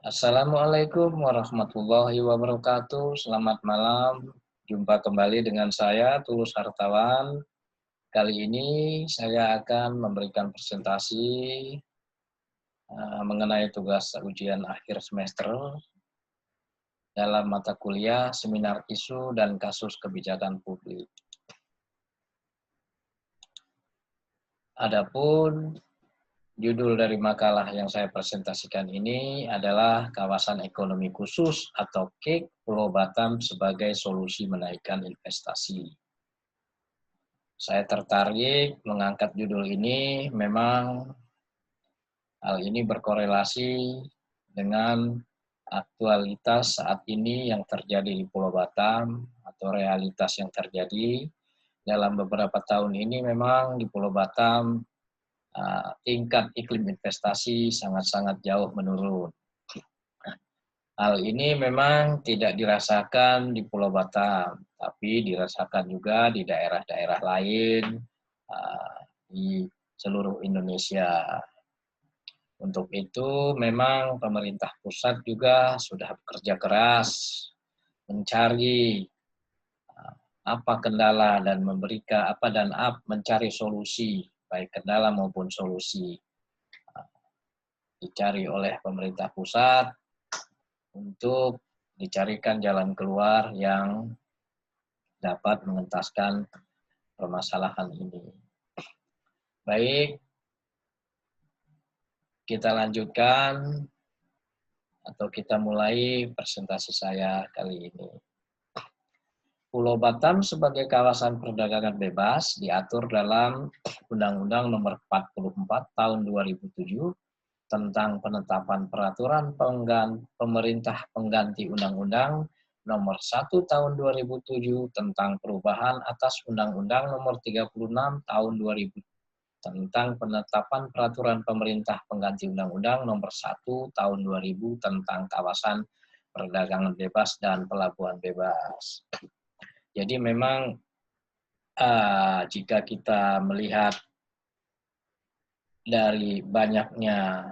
Assalamualaikum warahmatullahi wabarakatuh. Selamat malam. Jumpa kembali dengan saya, Tulus Hartawan. Kali ini saya akan memberikan presentasi mengenai tugas ujian akhir semester dalam mata kuliah Seminar Isu dan Kasus Kebijakan Publik. Adapun judul dari makalah yang saya presentasikan ini adalah Kawasan Ekonomi Khusus atau KEK Pulau Batam sebagai solusi menaikkan investasi. Saya tertarik mengangkat judul ini, memang hal ini berkorelasi dengan aktualitas saat ini yang terjadi di Pulau Batam atau realitas yang terjadi dalam beberapa tahun ini. Memang di Pulau Batam tingkat iklim investasi sangat-sangat jauh menurun. Hal ini memang tidak dirasakan di Pulau Batam, tapi dirasakan juga di daerah-daerah lain di seluruh Indonesia. Untuk itu memang pemerintah pusat juga sudah bekerja keras mencari apa kendala dan mencari solusi, baik kendala maupun solusi dicari oleh pemerintah pusat untuk dicarikan jalan keluar yang dapat mengentaskan permasalahan ini. Baik, kita lanjutkan atau kita mulai presentasi saya kali ini. Pulau Batam sebagai kawasan perdagangan bebas diatur dalam Undang-Undang Nomor 44 Tahun 2007 tentang penetapan peraturan pemerintah pengganti Undang-Undang Nomor 1 Tahun 2007 tentang perubahan atas Undang-Undang Nomor 36 Tahun 2000 tentang penetapan peraturan pemerintah pengganti Undang-Undang Nomor 1 Tahun 2000 tentang kawasan perdagangan bebas dan pelabuhan bebas. Jadi memang jika kita melihat dari banyaknya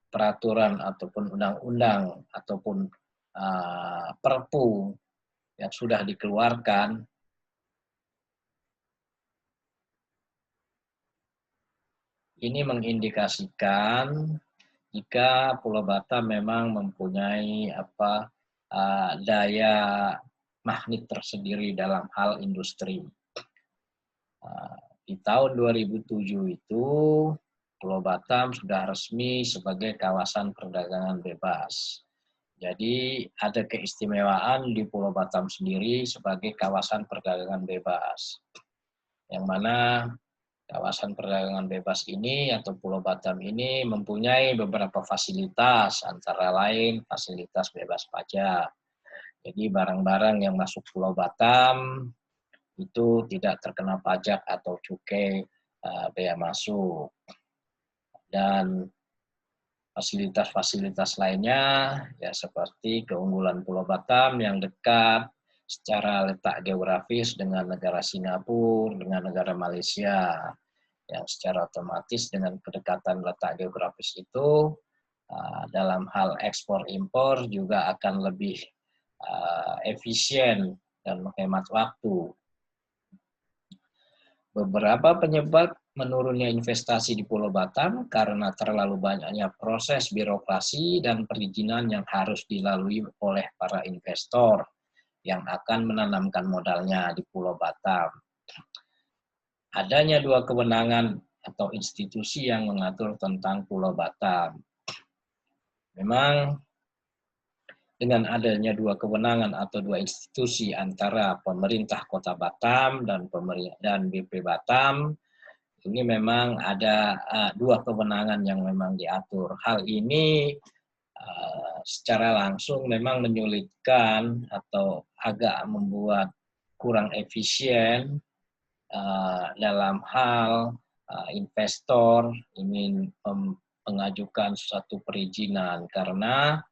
peraturan ataupun undang-undang ataupun perpu yang sudah dikeluarkan, ini mengindikasikan jika Pulau Batam memang mempunyai daya magnet tersendiri dalam hal industri. Di tahun 2007 itu Pulau Batam sudah resmi sebagai kawasan perdagangan bebas. Jadi ada keistimewaan di Pulau Batam sendiri sebagai kawasan perdagangan bebas. Yang mana kawasan perdagangan bebas ini atau Pulau Batam ini mempunyai beberapa fasilitas, antara lain fasilitas bebas pajak. Jadi barang-barang yang masuk Pulau Batam itu tidak terkena pajak atau cukai bea masuk. Dan fasilitas-fasilitas lainnya ya seperti keunggulan Pulau Batam yang dekat secara letak geografis dengan negara Singapura, dengan negara Malaysia, yang secara otomatis dengan kedekatan letak geografis itu dalam hal ekspor impor juga akan lebih efisien dan menghemat waktu. Beberapa penyebab menurunnya investasi di Pulau Batam karena terlalu banyaknya proses birokrasi dan perizinan yang harus dilalui oleh para investor yang akan menanamkan modalnya di Pulau Batam. Adanya dua kewenangan atau institusi yang mengatur tentang Pulau Batam. Memang dengan adanya dua kewenangan atau dua institusi antara pemerintah Kota Batam dan BP Batam, ini memang ada dua kewenangan yang memang diatur. Hal ini secara langsung memang menyulitkan atau agak membuat kurang efisien dalam hal investor ingin mengajukan suatu perizinan, karena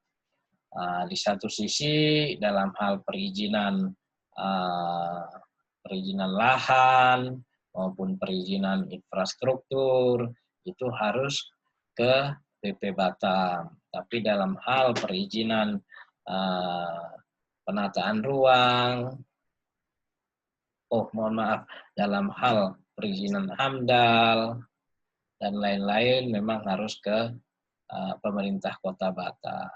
di satu sisi dalam hal perizinan lahan maupun perizinan infrastruktur itu harus ke BP Batam. Tapi dalam hal perizinan penataan ruang, mohon maaf, dalam hal perizinan AMDAL, dan lain-lain memang harus ke pemerintah Kota Batam.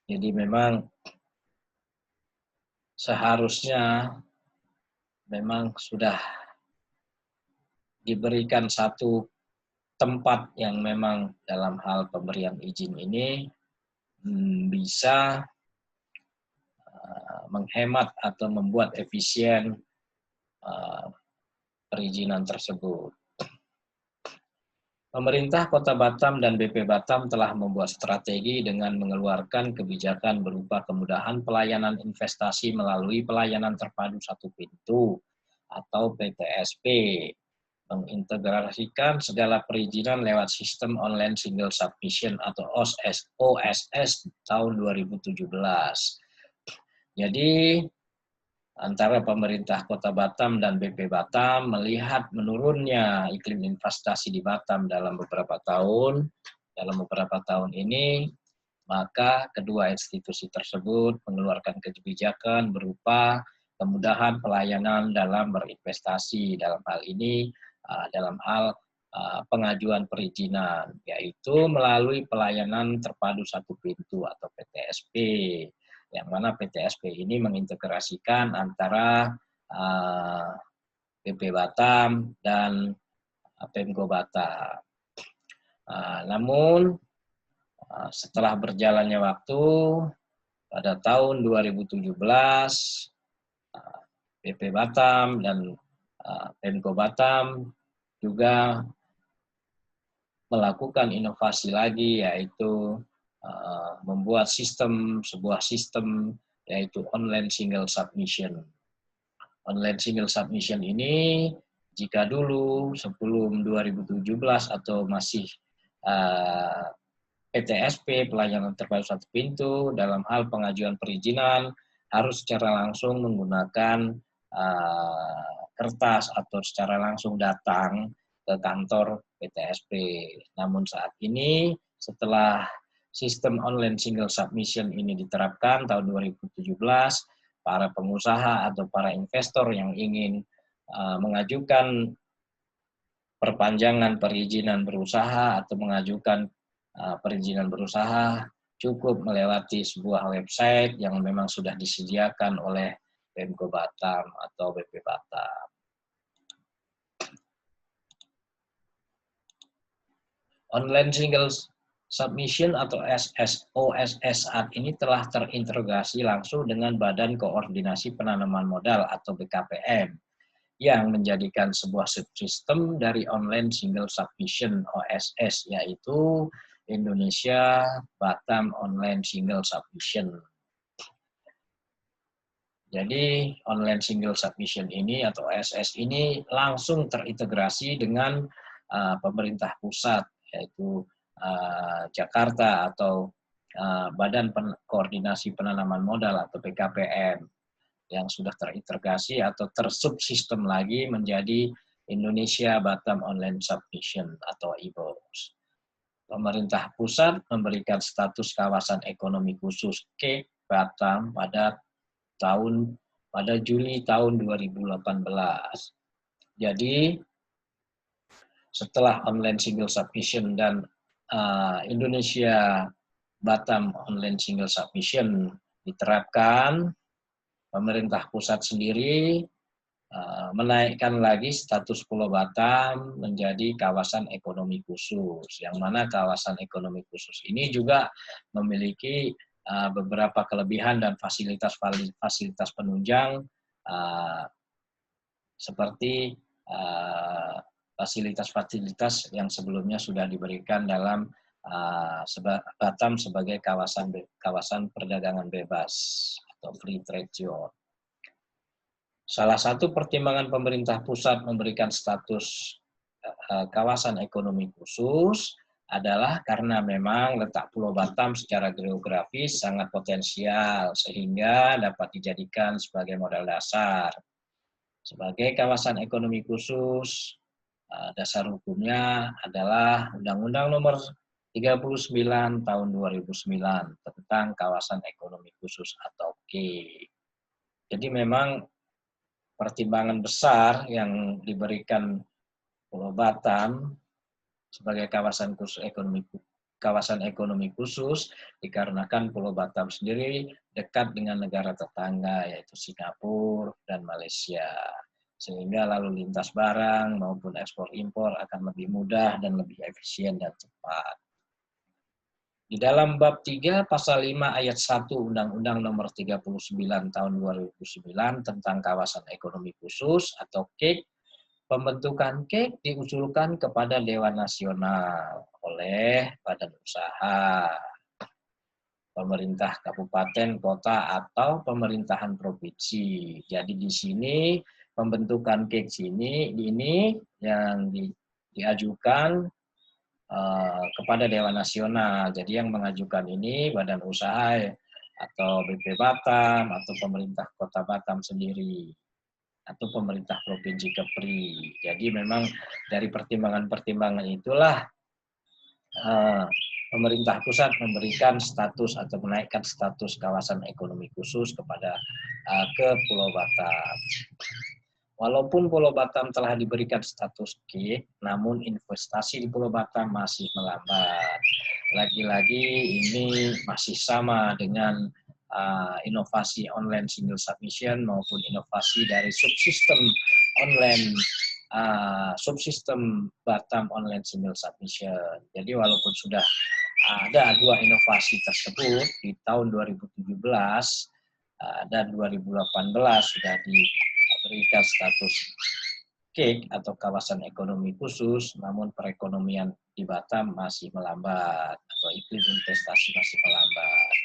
Jadi memang seharusnya memang sudah diberikan satu tempat yang memang dalam hal pemberian izin ini bisa menghemat atau membuat efisien perizinan tersebut. Pemerintah Kota Batam dan BP Batam telah membuat strategi dengan mengeluarkan kebijakan berupa kemudahan pelayanan investasi melalui pelayanan terpadu satu pintu atau PTSP, mengintegrasikan segala perizinan lewat sistem online single submission atau OSS tahun 2017. Jadi antara pemerintah Kota Batam dan BP Batam melihat menurunnya iklim investasi di Batam dalam beberapa tahun ini, maka kedua institusi tersebut mengeluarkan kebijakan berupa kemudahan pelayanan dalam berinvestasi, dalam hal ini dalam hal pengajuan perizinan, yaitu melalui pelayanan terpadu satu pintu atau PTSP, yang mana PTSP ini mengintegrasikan antara BP Batam dan Pemko Batam. Namun setelah berjalannya waktu, pada tahun 2017, BP Batam dan Pemko Batam juga melakukan inovasi lagi, yaitu membuat sebuah sistem yaitu online single submission. Online single submission ini jika dulu sebelum 2017 atau masih PTSP, pelayanan terpadu satu pintu, dalam hal pengajuan perizinan harus secara langsung menggunakan kertas atau secara langsung datang ke kantor PTSP. Namun saat ini setelah sistem online single submission ini diterapkan tahun 2017, para pengusaha atau para investor yang ingin mengajukan perpanjangan perizinan berusaha atau mengajukan perizinan berusaha cukup melewati sebuah website yang memang sudah disediakan oleh Pemko Batam atau BP Batam. Online single submission atau OSS saat ini telah terintegrasi langsung dengan Badan Koordinasi Penanaman Modal atau BKPM yang menjadikan sebuah subsistem dari online single submission OSS, yaitu Indonesia Batam Online Single Submission. Jadi online single submission ini atau OSS ini langsung terintegrasi dengan pemerintah pusat, yaitu Jakarta atau Badan Koordinasi Penanaman Modal atau BKPM yang sudah terintegrasi atau tersubsistem lagi menjadi Indonesia Batam Online Submission atau IBOS. Pemerintah pusat memberikan status kawasan ekonomi khusus KEK Batam pada Juli tahun 2018. Jadi setelah online single submission dan Indonesia Batam Online Single Submission diterapkan, pemerintah pusat sendiri menaikkan lagi status Pulau Batam menjadi kawasan ekonomi khusus, yang mana kawasan ekonomi khusus ini juga memiliki beberapa kelebihan dan fasilitas penunjang seperti fasilitas-fasilitas yang sebelumnya sudah diberikan dalam Batam sebagai kawasan perdagangan bebas atau free trade zone. Salah satu pertimbangan pemerintah pusat memberikan status kawasan ekonomi khusus adalah karena memang letak Pulau Batam secara geografis sangat potensial sehingga dapat dijadikan sebagai modal dasar. Sebagai kawasan ekonomi khusus, dasar hukumnya adalah Undang-Undang Nomor 39 tahun 2009 tentang kawasan ekonomi khusus atau KEK. Jadi memang pertimbangan besar yang diberikan Pulau Batam sebagai kawasan ekonomi khusus dikarenakan Pulau Batam sendiri dekat dengan negara tetangga yaitu Singapura dan Malaysia, sehingga lalu lintas barang maupun ekspor impor akan lebih mudah dan lebih efisien dan cepat. Di dalam bab 3 pasal 5 ayat 1 Undang-Undang Nomor 39 tahun 2009 tentang kawasan ekonomi khusus atau KEK, pembentukan KEK diusulkan kepada Dewan Nasional oleh badan usaha, pemerintah kabupaten, kota, atau pemerintahan provinsi. Jadi di sini pembentukan KEK ini yang diajukan kepada Dewan Nasional. Jadi yang mengajukan ini badan usaha atau BP Batam atau pemerintah Kota Batam sendiri, atau pemerintah Provinsi Kepri. Jadi memang dari pertimbangan-pertimbangan itulah pemerintah pusat memberikan status atau menaikkan status kawasan ekonomi khusus ke Pulau Batam. Walaupun Pulau Batam telah diberikan status KEK, namun investasi di Pulau Batam masih melambat. Lagi-lagi ini masih sama dengan inovasi online single submission maupun inovasi dari subsistem online subsistem Batam online single submission. Jadi walaupun sudah ada 2 inovasi tersebut di tahun 2017 dan 2018 sudah diberikan status KEK atau kawasan ekonomi khusus, namun perekonomian di Batam masih melambat atau iklim investasi masih melambat.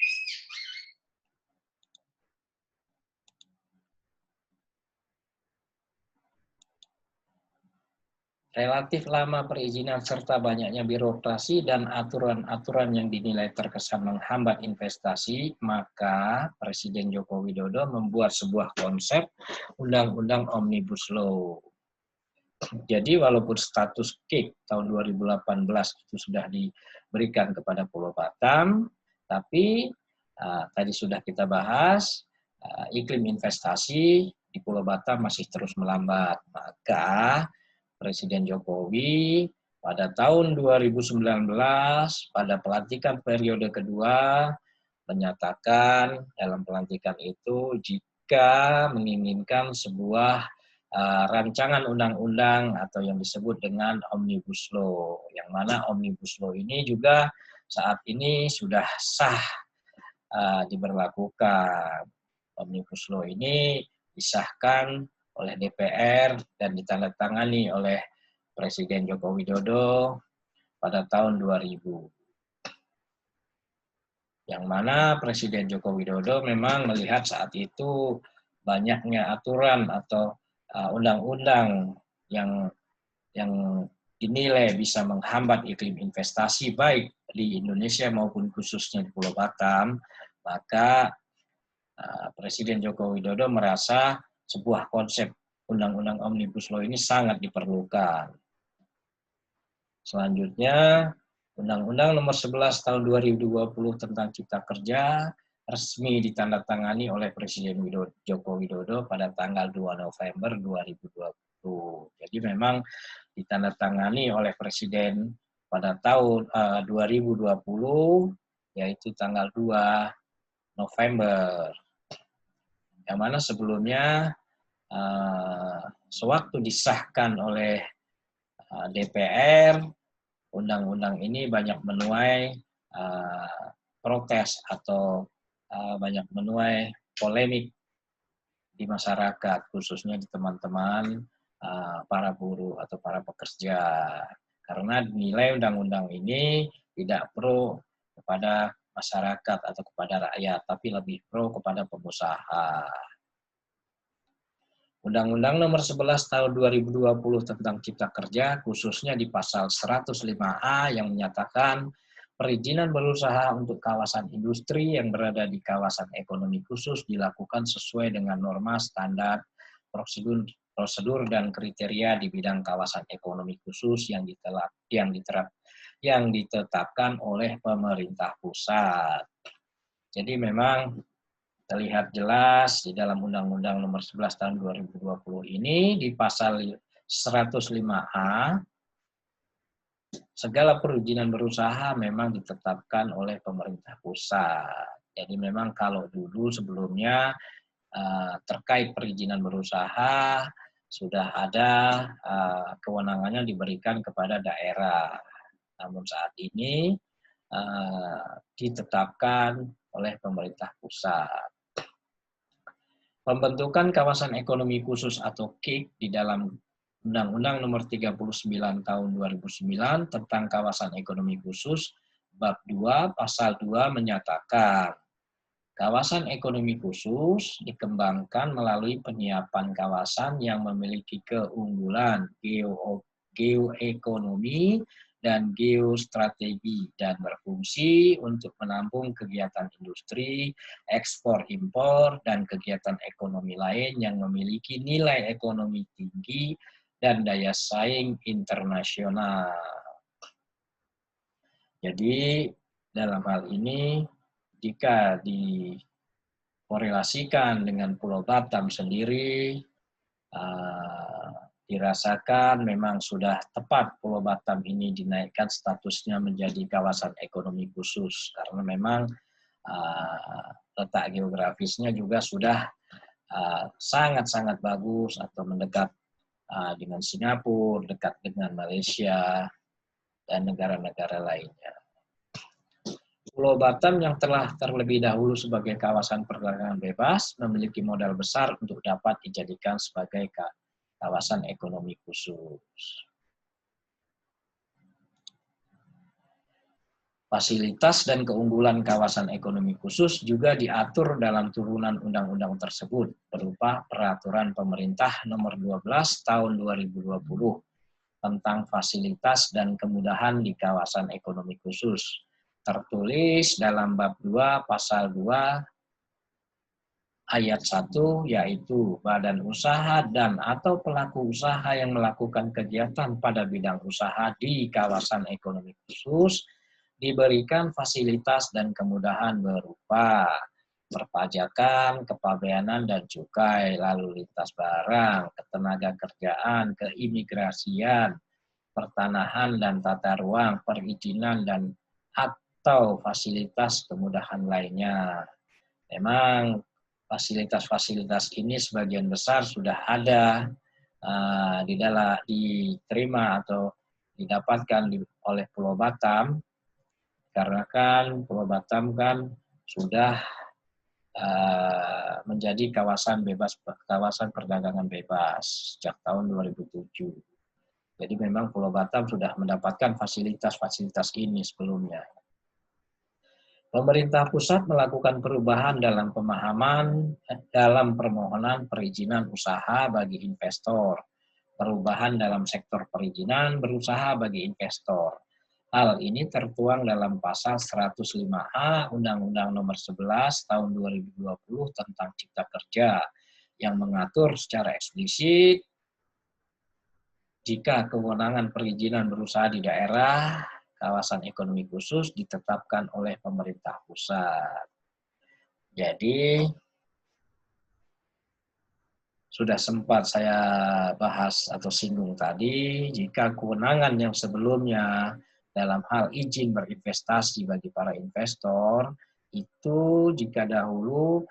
Relatif lama perizinan serta banyaknya birokrasi dan aturan-aturan yang dinilai terkesan menghambat investasi, maka Presiden Joko Widodo membuat sebuah konsep Undang-Undang Omnibus Law. Jadi walaupun status KEK tahun 2018 itu sudah diberikan kepada Pulau Batam, tapi tadi sudah kita bahas, iklim investasi di Pulau Batam masih terus melambat. Maka Presiden Jokowi pada tahun 2019 pada pelantikan periode kedua menyatakan dalam pelantikan itu jika menginginkan sebuah rancangan undang-undang atau yang disebut dengan Omnibus Law, yang mana Omnibus Law ini juga saat ini sudah sah diberlakukan. Omnibus Law ini disahkan oleh DPR dan ditandatangani oleh Presiden Joko Widodo pada tahun 2000. Yang mana Presiden Joko Widodo memang melihat saat itu banyaknya aturan atau undang-undang yang dinilai bisa menghambat iklim investasi baik di Indonesia maupun khususnya di Pulau Batam, maka Presiden Joko Widodo merasa sebuah konsep Undang-Undang Omnibus Law ini sangat diperlukan. Selanjutnya, Undang-Undang Nomor 11 Tahun 2020 tentang Cipta Kerja resmi ditandatangani oleh Presiden Joko Widodo pada tanggal 2 November 2020. Jadi memang ditandatangani oleh Presiden pada tahun 2020, yaitu tanggal 2 November. Yang mana sebelumnya sewaktu disahkan oleh DPR, undang-undang ini banyak menuai protes atau banyak menuai polemik di masyarakat, khususnya di teman-teman para buruh atau para pekerja. Karena dinilai undang-undang ini tidak pro kepada masyarakat atau kepada rakyat, tapi lebih pro kepada pengusaha. Undang-Undang Nomor 11 Tahun 2020 tentang Cipta Kerja, khususnya di pasal 105A yang menyatakan perizinan berusaha untuk kawasan industri yang berada di kawasan ekonomi khusus dilakukan sesuai dengan norma standar prosedur dan kriteria di bidang kawasan ekonomi khusus yang yang ditetapkan oleh pemerintah pusat. Jadi memang terlihat jelas di dalam Undang-Undang Nomor 11 Tahun 2020 ini di pasal 105A, segala perizinan berusaha memang ditetapkan oleh pemerintah pusat. Jadi memang kalau dulu sebelumnya terkait perizinan berusaha sudah ada kewenangannya diberikan kepada daerah. Namun saat ini ditetapkan oleh pemerintah pusat. Pembentukan kawasan ekonomi khusus atau KIK di dalam Undang-Undang Nomor 39 Tahun 2009 tentang kawasan ekonomi khusus Bab 2 Pasal 2 menyatakan kawasan ekonomi khusus dikembangkan melalui penyiapan kawasan yang memiliki keunggulan geoekonomi dan geostrategi dan berfungsi untuk menampung kegiatan industri, ekspor-impor, dan kegiatan ekonomi lain yang memiliki nilai ekonomi tinggi dan daya saing internasional. Jadi dalam hal ini jika dikorelasikan dengan Pulau Batam sendiri, dirasakan memang sudah tepat Pulau Batam ini dinaikkan statusnya menjadi kawasan ekonomi khusus karena memang letak geografisnya juga sudah sangat-sangat bagus atau mendekat dengan Singapura, dekat dengan Malaysia, dan negara-negara lainnya. Pulau Batam yang telah terlebih dahulu sebagai kawasan perdagangan bebas memiliki modal besar untuk dapat dijadikan sebagai kawasan ekonomi khusus. Fasilitas dan keunggulan kawasan ekonomi khusus juga diatur dalam turunan undang-undang tersebut berupa Peraturan Pemerintah Nomor 12 Tahun 2020 tentang fasilitas dan kemudahan di kawasan ekonomi khusus. Tertulis dalam Bab 2 Pasal 2 Ayat 1, yaitu badan usaha dan atau pelaku usaha yang melakukan kegiatan pada bidang usaha di kawasan ekonomi khusus diberikan fasilitas dan kemudahan berupa perpajakan, kepabeanan dan cukai, lalu lintas barang, ketenaga kerjaan, keimigrasian, pertanahan dan tata ruang, perizinan dan atau fasilitas kemudahan lainnya. Memang fasilitas-fasilitas ini sebagian besar sudah ada diterima atau didapatkan oleh Pulau Batam, karena kan Pulau Batam kan sudah menjadi kawasan perdagangan bebas sejak tahun 2007. Jadi memang Pulau Batam sudah mendapatkan fasilitas-fasilitas ini sebelumnya. Pemerintah pusat melakukan perubahan dalam pemahaman dalam permohonan perizinan usaha bagi investor, perubahan dalam sektor perizinan berusaha bagi investor. Hal ini tertuang dalam pasal 105A Undang-Undang Nomor 11 Tahun 2020 tentang Cipta Kerja yang mengatur secara eksplisit jika kewenangan perizinan berusaha di daerah kawasan ekonomi khusus ditetapkan oleh pemerintah pusat. Jadi, sudah sempat saya bahas atau singgung tadi, jika kewenangan yang sebelumnya dalam hal izin berinvestasi bagi para investor, itu jika dahulu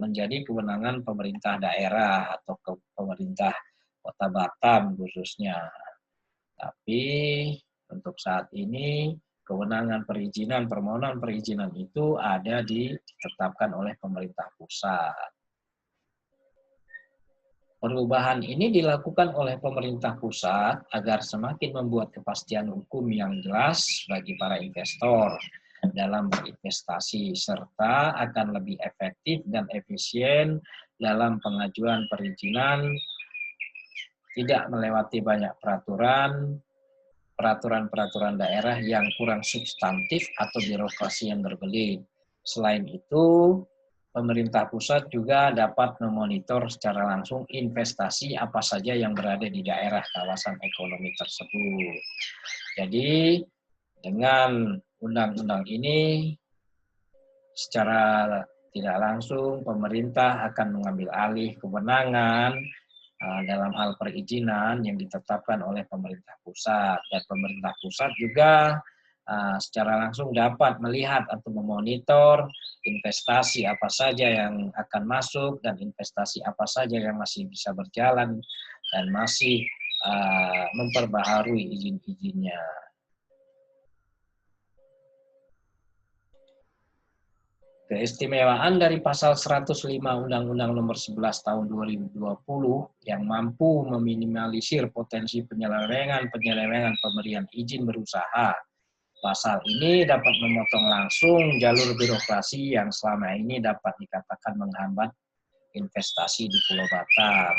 menjadi kewenangan pemerintah daerah atau pemerintah Kota Batam khususnya. Tapi untuk saat ini kewenangan perizinan, permohonan perizinan itu ditetapkan oleh pemerintah pusat. Perubahan ini dilakukan oleh pemerintah pusat agar semakin membuat kepastian hukum yang jelas bagi para investor dalam berinvestasi, serta akan lebih efektif dan efisien dalam pengajuan perizinan, tidak melewati banyak peraturan daerah yang kurang substantif atau birokrasi yang berbelit. Selain itu, pemerintah pusat juga dapat memonitor secara langsung investasi apa saja yang berada di daerah kawasan ekonomi tersebut. Jadi, Dengan undang-undang ini, secara tidak langsung pemerintah akan mengambil alih kewenangan dalam hal perizinan yang ditetapkan oleh pemerintah pusat, dan pemerintah pusat juga secara langsung dapat melihat atau memonitor investasi apa saja yang akan masuk dan investasi apa saja yang masih bisa berjalan dan masih memperbaharui izin-izinnya. Keistimewaan dari pasal 105 Undang-Undang Nomor 11 Tahun 2020 yang mampu meminimalisir potensi penyelewengan pemberian izin berusaha. Pasal ini dapat memotong langsung jalur birokrasi yang selama ini dapat dikatakan menghambat investasi di Pulau Batam.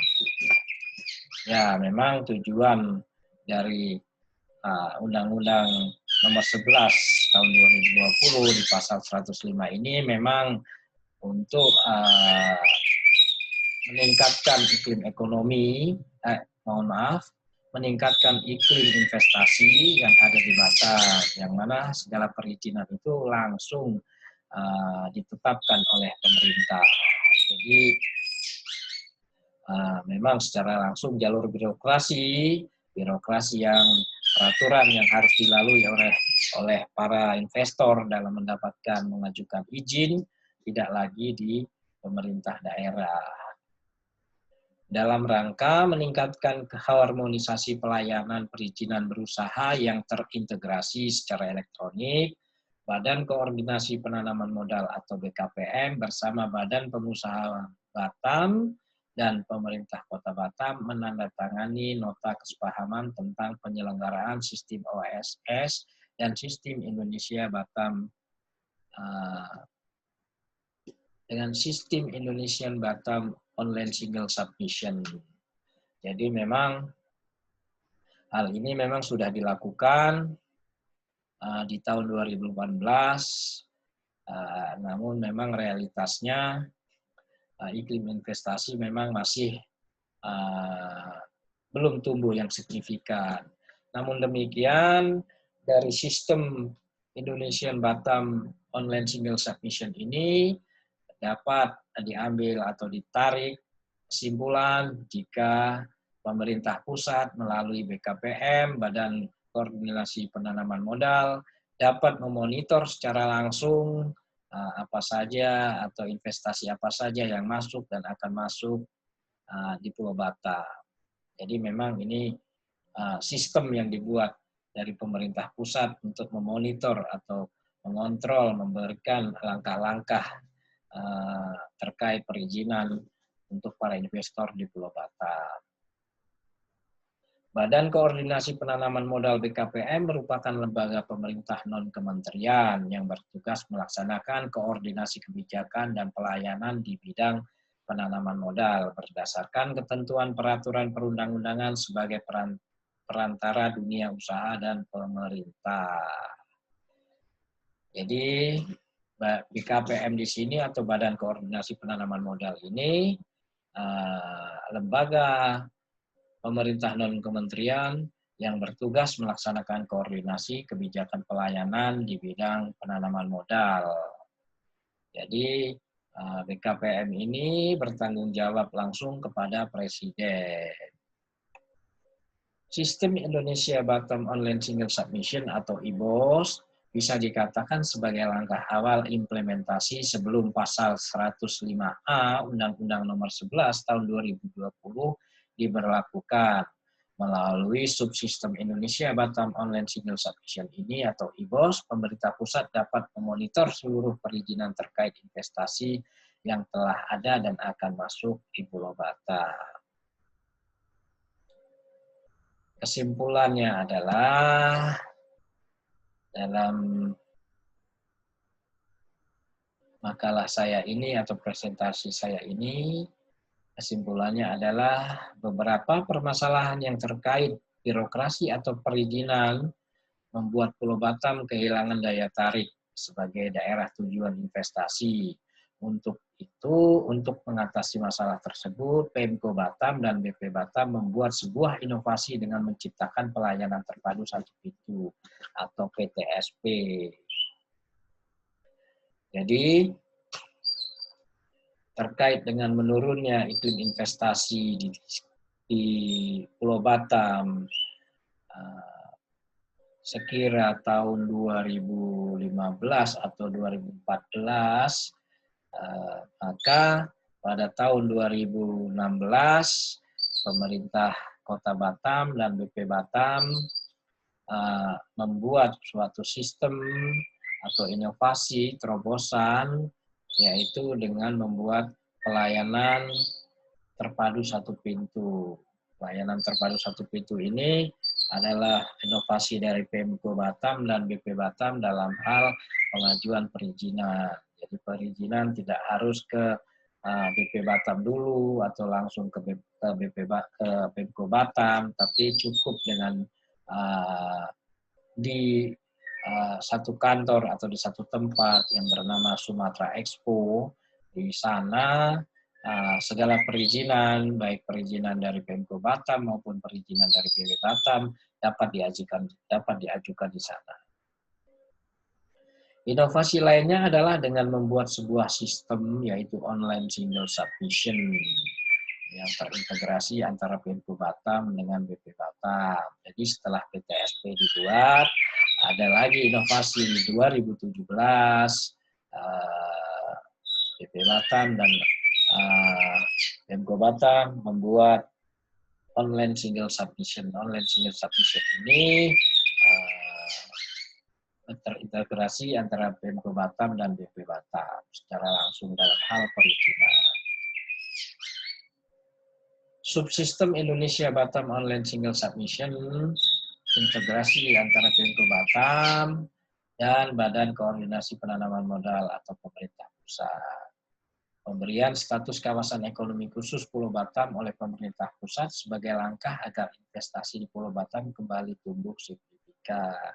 Ya, memang tujuan dari Undang-Undang Nomor 11 Tahun 2020 di pasal 105 ini memang untuk meningkatkan iklim ekonomi, meningkatkan iklim investasi yang ada di Batam, yang mana segala perizinan itu langsung ditetapkan oleh pemerintah. Jadi memang secara langsung jalur birokrasi yang peraturan yang harus dilalui oleh para investor dalam mendapatkan mengajukan izin tidak lagi di pemerintah daerah. Dalam rangka meningkatkan keharmonisasi pelayanan perizinan berusaha yang terintegrasi secara elektronik, Badan Koordinasi Penanaman Modal atau BKPM bersama Badan Pengusaha Batam dan pemerintah Kota Batam menandatangani nota kesepahaman tentang penyelenggaraan sistem OSS dan sistem Indonesia Batam dengan sistem Indonesian Batam Online Single Submission. Jadi memang hal ini memang sudah dilakukan di tahun 2018, namun memang realitasnya iklim investasi memang masih belum tumbuh yang signifikan. Namun demikian, dari sistem Indonesian Batam Online Single Submission ini dapat diambil atau ditarik kesimpulan jika pemerintah pusat melalui BKPM, Badan Koordinasi Penanaman Modal, dapat memonitor secara langsung apa saja atau investasi apa saja yang masuk dan akan masuk di Pulau Batam. Jadi memang ini sistem yang dibuat dari pemerintah pusat untuk memonitor atau mengontrol, memberikan langkah-langkah terkait perizinan untuk para investor di Pulau Batam. Badan Koordinasi Penanaman Modal BKPM merupakan lembaga pemerintah non-kementerian yang bertugas melaksanakan koordinasi kebijakan dan pelayanan di bidang penanaman modal berdasarkan ketentuan peraturan perundang-undangan sebagai perantara dunia usaha dan pemerintah. Jadi BKPM di sini atau Badan Koordinasi Penanaman Modal ini lembaga pemerintah non-kementerian yang bertugas melaksanakan koordinasi kebijakan pelayanan di bidang penanaman modal. Jadi BKPM ini bertanggung jawab langsung kepada Presiden. Sistem Indonesia Batam Online Single Submission atau IBOS bisa dikatakan sebagai langkah awal implementasi sebelum pasal 105A Undang-Undang Nomor 11 Tahun 2020 diberlakukan. Melalui subsistem Indonesia Batam Online Single Submission ini atau IBOS, pemerintah pusat dapat memonitor seluruh perizinan terkait investasi yang telah ada dan akan masuk di Pulau Batam. Kesimpulannya adalah dalam makalah saya ini atau presentasi saya ini, kesimpulannya adalah beberapa permasalahan yang terkait birokrasi atau perizinan membuat Pulau Batam kehilangan daya tarik sebagai daerah tujuan investasi. Untuk itu, untuk mengatasi masalah tersebut, Pemko Batam dan BP Batam membuat sebuah inovasi dengan menciptakan pelayanan terpadu satu pintu atau PTSP. Jadi, terkait dengan menurunnya iklim investasi di Pulau Batam sekira tahun 2015 atau 2014, maka pada tahun 2016 pemerintah Kota Batam dan BP Batam membuat suatu sistem atau inovasi terobosan, yaitu dengan membuat pelayanan terpadu satu pintu. Pelayanan terpadu satu pintu ini adalah inovasi dari Pemko Batam dan BP Batam dalam hal pengajuan perizinan. Jadi perizinan tidak harus ke BP Batam dulu atau langsung ke Pemko Batam, tapi cukup dengan di satu kantor atau di satu tempat yang bernama Sumatra Expo. Di sana segala perizinan, baik perizinan dari Pemko Batam maupun perizinan dari BP Batam dapat diajukan di sana. Inovasi lainnya adalah dengan membuat sebuah sistem, yaitu online single submission yang terintegrasi antara Pemko Batam dengan BP Batam. Jadi setelah PTSP dibuat, ada lagi inovasi 2017, BP Batam dan Pemko Batam membuat online single submission. Online single submission ini terintegrasi antara Pemko Batam dan BP Batam secara langsung dalam hal perizinan. Subsistem Indonesia Batam Online Single Submission, integrasi antara Pemko Batam dan Badan Koordinasi Penanaman Modal atau pemerintah pusat. Pemberian status kawasan ekonomi khusus Pulau Batam oleh pemerintah pusat sebagai langkah agar investasi di Pulau Batam kembali tumbuh signifikan.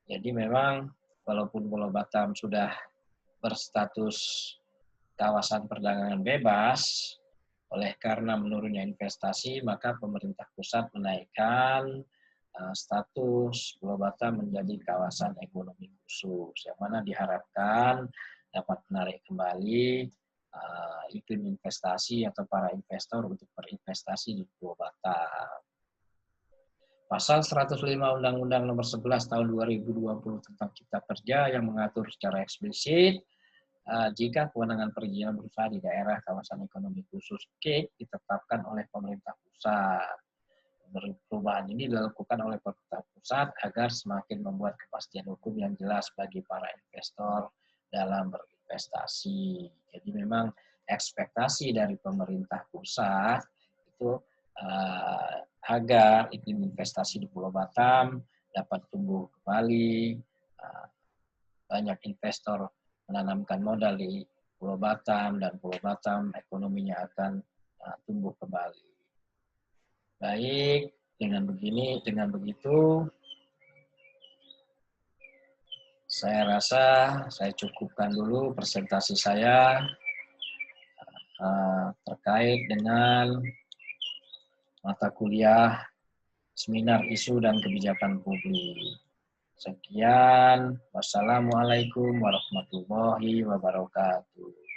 Jadi memang walaupun Pulau Batam sudah berstatus kawasan perdagangan bebas, oleh karena menurunnya investasi, maka pemerintah pusat menaikkan status Pulau Batam menjadi kawasan ekonomi khusus, yang mana diharapkan dapat menarik kembali iklim investasi atau para investor untuk berinvestasi di Pulau Batam. Pasal 105 Undang-Undang Nomor 11 Tahun 2020 tentang Cipta Kerja yang mengatur secara eksplisit jika kewenangan perizinan berusaha di daerah kawasan ekonomi khusus KIK ditetapkan oleh pemerintah pusat. Perubahan ini dilakukan oleh pemerintah pusat agar semakin membuat kepastian hukum yang jelas bagi para investor dalam berinvestasi. Jadi memang ekspektasi dari pemerintah pusat itu agar iklim investasi di Pulau Batam dapat tumbuh kembali, banyak investor menanamkan modal di Pulau Batam dan Pulau Batam ekonominya akan tumbuh kembali. Baik, dengan begitu, saya rasa saya cukupkan dulu presentasi saya terkait dengan mata kuliah Seminar Isu dan Kebijakan Publik. Sekian, wassalamualaikum warahmatullahi wabarakatuh.